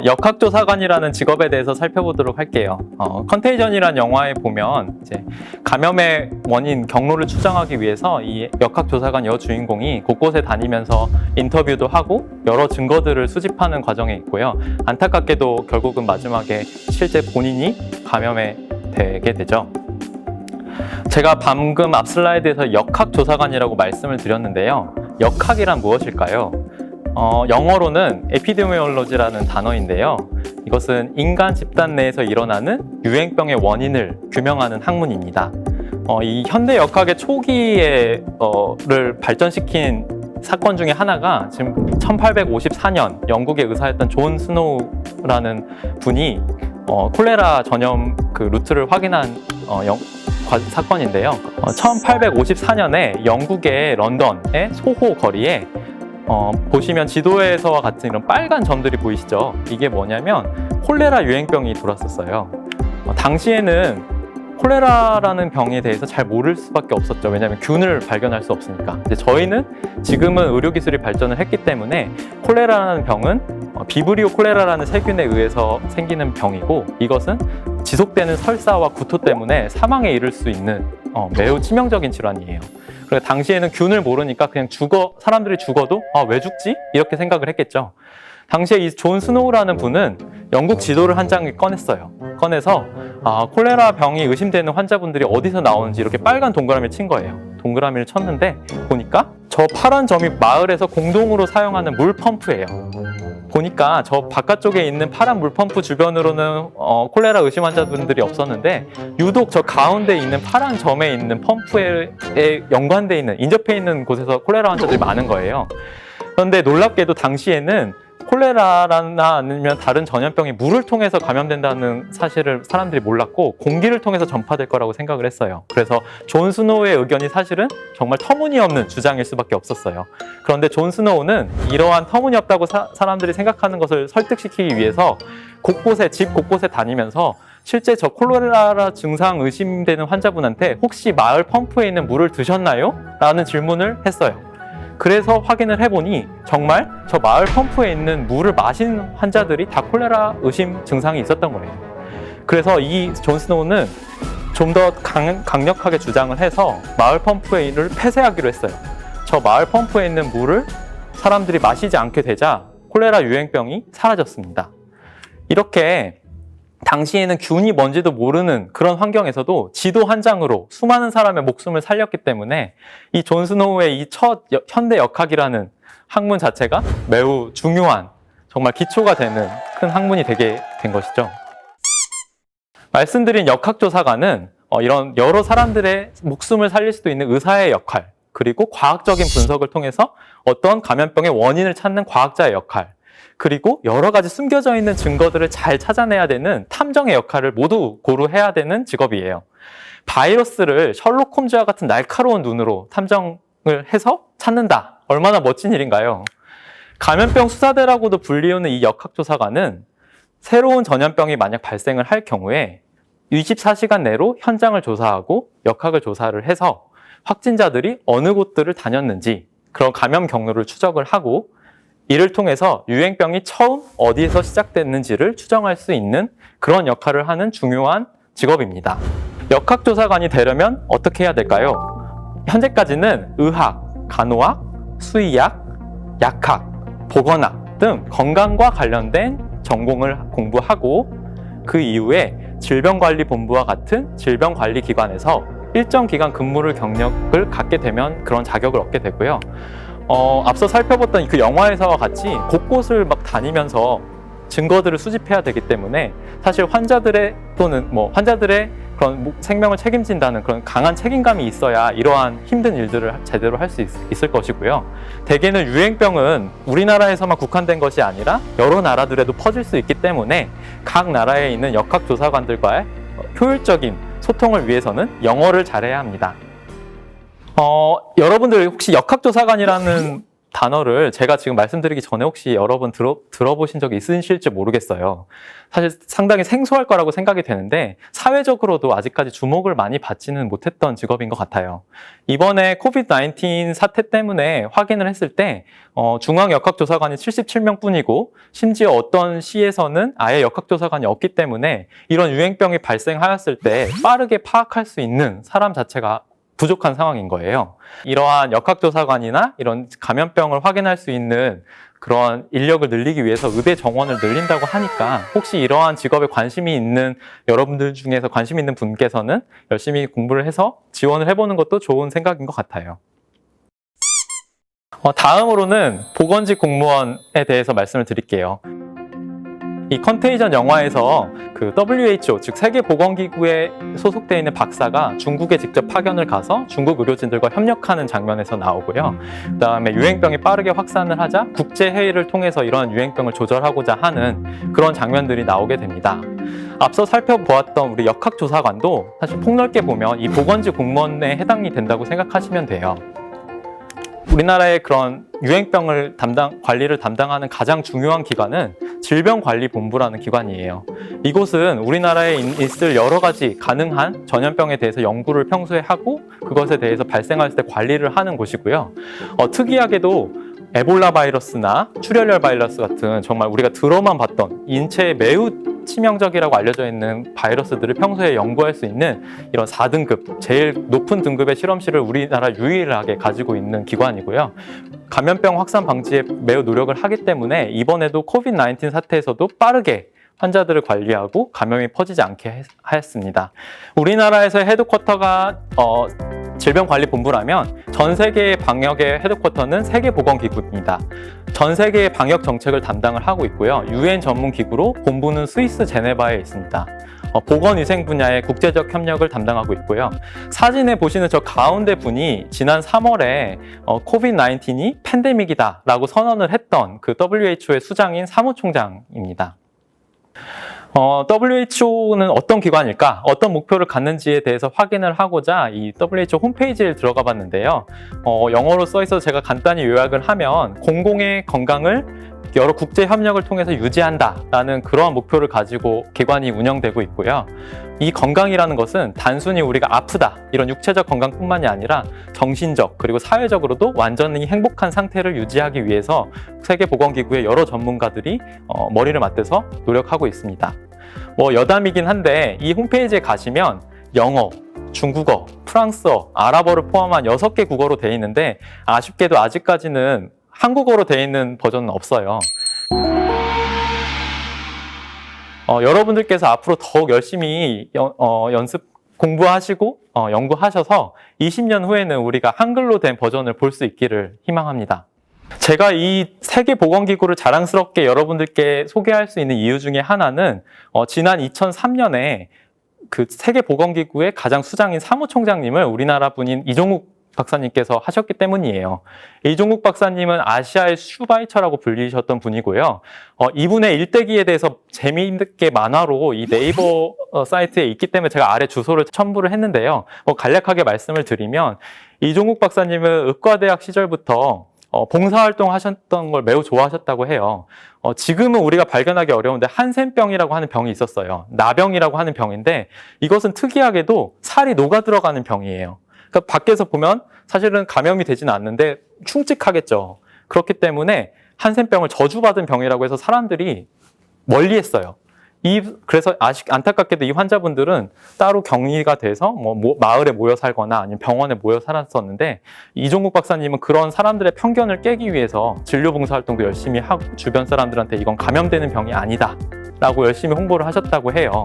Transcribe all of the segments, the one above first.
역학조사관이라는 직업에 대해서 살펴보도록 할게요. 컨테이전이라는 영화에 보면 이제 감염의 원인 경로를 추정하기 위해서 이 역학조사관 여주인공이 곳곳에 다니면서 인터뷰도 하고 여러 증거들을 수집하는 과정에 있고요. 안타깝게도 결국은 마지막에 실제 본인이 감염에 되게 되죠. 제가 방금 앞 슬라이드에서 역학조사관이라고 말씀을 드렸는데요. 역학이란 무엇일까요? 영어로는 에피데미올로지라는 단어인데요. 이것은 인간 집단 내에서 일어나는 유행병의 원인을 규명하는 학문입니다. 이 현대 역학의 초기를 발전시킨 사건 중에 하나가 지금 1854년 영국의 의사였던 존 스노우라는 분이 콜레라 전염 그 루트를 확인한 사건인데요. 1854년에 영국의 런던의 소호 거리에 보시면 지도에서와 같은 이런 빨간 점들이 보이시죠? 이게 뭐냐면 콜레라 유행병이 돌았었어요. 당시에는 콜레라라는 병에 대해서 잘 모를 수밖에 없었죠. 왜냐하면 균을 발견할 수 없으니까. 근데 저희는 지금은 의료기술이 발전을 했기 때문에 콜레라라는 병은 비브리오 콜레라라는 세균에 의해서 생기는 병이고, 이것은 지속되는 설사와 구토 때문에 사망에 이를 수 있는 매우 치명적인 질환이에요. 그래서 당시에는 균을 모르니까 그냥 사람들이 죽어도 왜 죽지? 이렇게 생각을 했겠죠. 당시에 이 존 스노우라는 분은 영국 지도를 한 장을 꺼내서 콜레라 병이 의심되는 환자분들이 어디서 나오는지 이렇게 빨간 동그라미를 친 거예요. 동그라미를 쳤는데 보니까 저 파란 점이 마을에서 공동으로 사용하는 물 펌프예요. 보니까 저 바깥쪽에 있는 파란 물펌프 주변으로는 콜레라 의심 환자분들이 없었는데, 유독 저 가운데 있는 파란 점에 있는 펌프에 연관돼 있는, 인접해 있는 곳에서 콜레라 환자들이 많은 거예요. 그런데 놀랍게도 당시에는 콜레라나 아니면 다른 전염병이 물을 통해서 감염된다는 사실을 사람들이 몰랐고, 공기를 통해서 전파될 거라고 생각을 했어요. 그래서 존 스노우의 의견이 사실은 정말 터무니없는 주장일 수밖에 없었어요. 그런데 존 스노우는 이러한 터무니없다고 사람들이 생각하는 것을 설득시키기 위해서 집 곳곳에 다니면서 실제 저 콜레라 증상 의심되는 환자분한테 혹시 마을 펌프에 있는 물을 드셨나요? 라는 질문을 했어요. 그래서 확인을 해보니 정말 저 마을 펌프에 있는 물을 마신 환자들이 다 콜레라 의심 증상이 있었던 거예요. 그래서 이 존 스노우는 좀 더 강력하게 주장을 해서 마을 펌프의 일을 폐쇄하기로 했어요. 저 마을 펌프에 있는 물을 사람들이 마시지 않게 되자 콜레라 유행병이 사라졌습니다. 이렇게 당시에는 균이 뭔지도 모르는 그런 환경에서도 지도 한 장으로 수많은 사람의 목숨을 살렸기 때문에 이 존 스노우의 이 첫 현대 역학이라는 학문 자체가 매우 중요한, 정말 기초가 되는 큰 학문이 되게 된 것이죠. 말씀드린 역학조사관은 이런 여러 사람들의 목숨을 살릴 수도 있는 의사의 역할, 그리고 과학적인 분석을 통해서 어떤 감염병의 원인을 찾는 과학자의 역할, 그리고 여러 가지 숨겨져 있는 증거들을 잘 찾아내야 되는 탐정의 역할을 모두 고루해야 되는 직업이에요. 바이러스를 셜록 홈즈와 같은 날카로운 눈으로 탐정을 해서 찾는다. 얼마나 멋진 일인가요? 감염병 수사대라고도 불리우는 이 역학조사관은 새로운 전염병이 만약 발생을 할 경우에 24시간 내로 현장을 조사하고 역학을 조사를 해서 확진자들이 어느 곳들을 다녔는지 그런 감염 경로를 추적을 하고, 이를 통해서 유행병이 처음 어디에서 시작됐는지를 추정할 수 있는 그런 역할을 하는 중요한 직업입니다. 역학조사관이 되려면 어떻게 해야 될까요? 현재까지는 의학, 간호학, 수의학, 약학, 보건학 등 건강과 관련된 전공을 공부하고, 그 이후에 질병관리본부와 같은 질병관리기관에서 일정 기간 근무를 경력을 갖게 되면 그런 자격을 얻게 되고요. 앞서 살펴봤던 그 영화에서와 같이 곳곳을 막 다니면서 증거들을 수집해야 되기 때문에 사실 환자들의 그런 생명을 책임진다는 그런 강한 책임감이 있어야 이러한 힘든 일들을 제대로 할 수 있을 것이고요. 대개는 유행병은 우리나라에서만 국한된 것이 아니라 여러 나라들에도 퍼질 수 있기 때문에 각 나라에 있는 역학조사관들과의 효율적인 소통을 위해서는 영어를 잘해야 합니다. 여러분들 혹시 역학조사관이라는 단어를 제가 지금 말씀드리기 전에 혹시 여러 번 들어보신 적이 있으실지 모르겠어요. 사실 상당히 생소할 거라고 생각이 되는데 사회적으로도 아직까지 주목을 많이 받지는 못했던 직업인 것 같아요. 이번에 코비드-19 사태 때문에 확인을 했을 때 중앙역학조사관이 77명 뿐이고 심지어 어떤 시에서는 아예 역학조사관이 없기 때문에 이런 유행병이 발생하였을 때 빠르게 파악할 수 있는 사람 자체가 부족한 상황인 거예요. 이러한 역학조사관이나 이런 감염병을 확인할 수 있는 그런 인력을 늘리기 위해서 의대 정원을 늘린다고 하니까 혹시 이러한 직업에 관심이 있는 여러분들 중에서 관심 있는 분께서는 열심히 공부를 해서 지원을 해보는 것도 좋은 생각인 것 같아요. 다음으로는 보건직 공무원에 대해서 말씀을 드릴게요. 이 컨테이전 영화에서 그 WHO, 즉 세계보건기구에 소속되어 있는 박사가 중국에 직접 파견을 가서 중국 의료진들과 협력하는 장면에서 나오고요. 그다음에 유행병이 빠르게 확산을 하자 국제회의를 통해서 이런 유행병을 조절하고자 하는 그런 장면들이 나오게 됩니다. 앞서 살펴보았던 우리 역학조사관도 사실 폭넓게 보면 이 보건직 공무원에 해당이 된다고 생각하시면 돼요. 우리나라의 그런 유행병을 관리를 담당하는 가장 중요한 기관은 질병관리본부라는 기관이에요. 이곳은 우리나라에 있을 여러 가지 가능한 전염병에 대해서 연구를 평소에 하고 그것에 대해서 발생했을 때 관리를 하는 곳이고요. 특이하게도 에볼라 바이러스나 출혈열 바이러스 같은 정말 우리가 들어만 봤던 인체에 매우 치명적이라고 알려져 있는 바이러스들을 평소에 연구할 수 있는 이런 4등급, 제일 높은 등급의 실험실을 우리나라 유일하게 가지고 있는 기관이고요. 감염병 확산 방지에 매우 노력을 하기 때문에 이번에도 코비드-19 사태에서도 빠르게 환자들을 관리하고 감염이 퍼지지 않게 하였습니다. 우리나라에서의 헤드쿼터가 질병관리본부라면 전 세계의 방역의 헤드쿼터는 세계보건기구입니다. 전 세계의 방역 정책을 담당을 하고 있고요. UN 전문 기구로 본부는 스위스 제네바에 있습니다. 보건위생 분야의 국제적 협력을 담당하고 있고요. 사진에 보시는 저 가운데 분이 지난 3월에 코비드-19이 팬데믹이다 라고 선언을 했던 그 WHO의 수장인 사무총장입니다. WHO는 어떤 기관일까? 어떤 목표를 갖는지에 대해서 확인을 하고자 이 WHO 홈페이지에 들어가 봤는데요. 영어로 써 있어서 제가 간단히 요약을 하면 공공의 건강을 여러 국제 협력을 통해서 유지한다라는 그러한 목표를 가지고 기관이 운영되고 있고요. 이 건강이라는 것은 단순히 우리가 아프다 이런 육체적 건강뿐만이 아니라 정신적 그리고 사회적으로도 완전히 행복한 상태를 유지하기 위해서 세계보건기구의 여러 전문가들이 머리를 맞대서 노력하고 있습니다. 여담이긴 한데 이 홈페이지에 가시면 영어, 중국어, 프랑스어, 아랍어를 포함한 6개 국어로 되어 있는데 아쉽게도 아직까지는 한국어로 되어 있는 버전은 없어요. 여러분들께서 앞으로 더욱 열심히 공부하시고 연구하셔서 20년 후에는 우리가 한글로 된 버전을 볼 수 있기를 희망합니다. 제가 이 세계보건기구를 자랑스럽게 여러분들께 소개할 수 있는 이유 중에 하나는 지난 2003년에 그 세계보건기구의 가장 수장인 사무총장님을 우리나라 분인 이종욱 박사님께서 하셨기 때문이에요. 이종욱 박사님은 아시아의 슈바이처라고 불리셨던 분이고요. 이분의 일대기에 대해서 재미있게 만화로 이 네이버 사이트에 있기 때문에 제가 아래 주소를 첨부를 했는데요. 간략하게 말씀을 드리면 이종욱 박사님은 의과대학 시절부터 봉사활동 하셨던 걸 매우 좋아하셨다고 해요. 지금은 우리가 발견하기 어려운데 한센병이라고 하는 병이 있었어요. 나병이라고 하는 병인데 이것은 특이하게도 살이 녹아 들어가는 병이에요. 그러니까 밖에서 보면 사실은 감염이 되지는 않는데 흉측하겠죠. 그렇기 때문에 한센병을 저주받은 병이라고 해서 사람들이 멀리했어요. 그래서 안타깝게도 이 환자분들은 따로 격리가 돼서 마을에 모여 살거나 아니면 병원에 모여 살았었는데 이종국 박사님은 그런 사람들의 편견을 깨기 위해서 진료 봉사 활동도 열심히 하고 주변 사람들한테 이건 감염되는 병이 아니다 라고 열심히 홍보를 하셨다고 해요.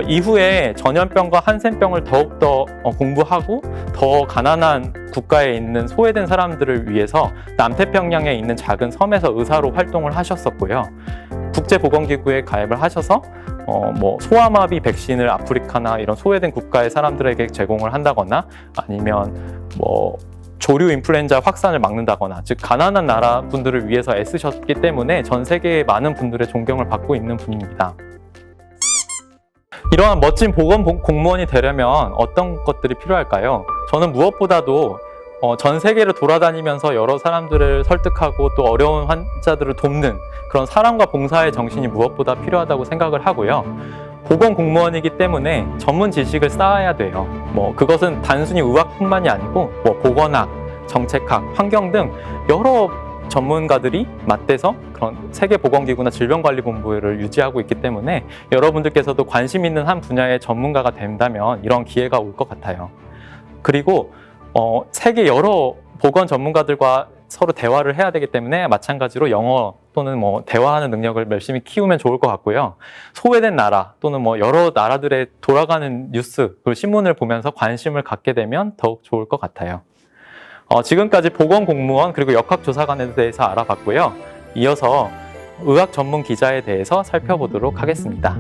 이후에 전염병과 한센병을 더욱더 공부하고 더 가난한 국가에 있는 소외된 사람들을 위해서 남태평양에 있는 작은 섬에서 의사로 활동을 하셨었고요. 국제보건기구에 가입을 하셔서 소아마비 백신을 아프리카나 이런 소외된 국가의 사람들에게 제공을 한다거나 아니면 조류 인플루엔자 확산을 막는다거나 즉 가난한 나라 분들을 위해서 애쓰셨기 때문에 전 세계의 많은 분들의 존경을 받고 있는 분입니다. 이러한 멋진 보건 공무원이 되려면 어떤 것들이 필요할까요? 저는 무엇보다도 전 세계를 돌아다니면서 여러 사람들을 설득하고 또 어려운 환자들을 돕는 그런 사랑과 봉사의 정신이 무엇보다 필요하다고 생각을 하고요. 보건 공무원이기 때문에 전문 지식을 쌓아야 돼요. 그것은 단순히 의학뿐만이 아니고 보건학, 정책학, 환경 등 여러 전문가들이 맞대서 그런 세계보건기구나 질병관리본부를 유지하고 있기 때문에 여러분들께서도 관심 있는 한 분야의 전문가가 된다면 이런 기회가 올 것 같아요. 그리고 세계 여러 보건 전문가들과 서로 대화를 해야 되기 때문에 마찬가지로 영어 또는 대화하는 능력을 열심히 키우면 좋을 것 같고요. 소외된 나라 또는 여러 나라들의 돌아가는 뉴스, 그리고 신문을 보면서 관심을 갖게 되면 더욱 좋을 것 같아요. 지금까지 보건공무원 그리고 역학조사관에 대해서 알아봤고요. 이어서 의학 전문 기자에 대해서 살펴보도록 하겠습니다.